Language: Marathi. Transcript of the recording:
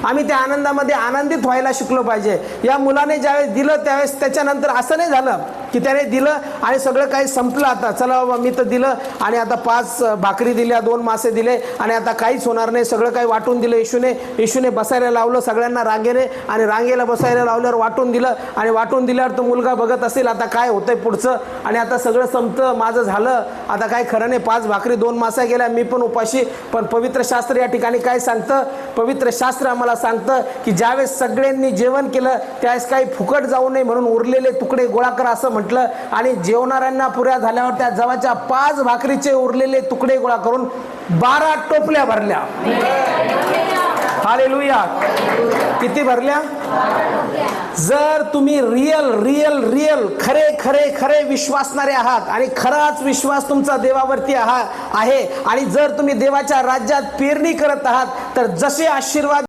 आम्ही त्या आनंदामध्ये आनंदित व्हायला शिकलो पाहिजे. या मुलाने ज्यावेळेस दिलं त्यावेळेस त्याच्यानंतर असं नाही झालं की त्याने दिलं आणि सगळं काही संपलं, आता चला बाबा मी तर दिलं आणि आता 5 भाकरी दिल्या, 2 मासे दिले आणि आता काहीच होणार नाही, सगळं काही वाटून दिलं. येशूने बसायला लावलं सगळ्यांना रांगेने आणि रांगेला बसायला लावल्यावर वाटून दिलं आणि वाटून दिल्यावर तो मुलगा बघत असेल आता काय होतंय पुढचं आणि आता सगळं संपतं, माझं झालं, आता काय खरं नाही, 5 भाकरी 2 मासा गेल्या, मी पण उपाशी. पण पवित्र शास्त्र या ठिकाणी काय सांगतं? पवित्र शास्त्र आम्हाला सांगतं की ज्यावेळेस सगळ्यांनी जेवण केलं त्यावेळेस काही फुकट जाऊ नये म्हणून उरलेले तुकडे गोळा करा असं म्हटलं आणि जेवणाऱ्यांना पुऱ्या झाल्यावर त्या जवाच्या 5 भाकरीचे उरलेले तुकडे गोळा करून 12 टोपल्या भरल्या. हालेलुया. किती भरल्या? जर तुम्ही रिअल खरे खरे खरे विश्वासणारे आहात आणि खराच विश्वास तुमचा देवावरती आहे आणि जर तुम्ही देवाच्या राज्यात पेरणी करत आहात तर जसे आशीर्वाद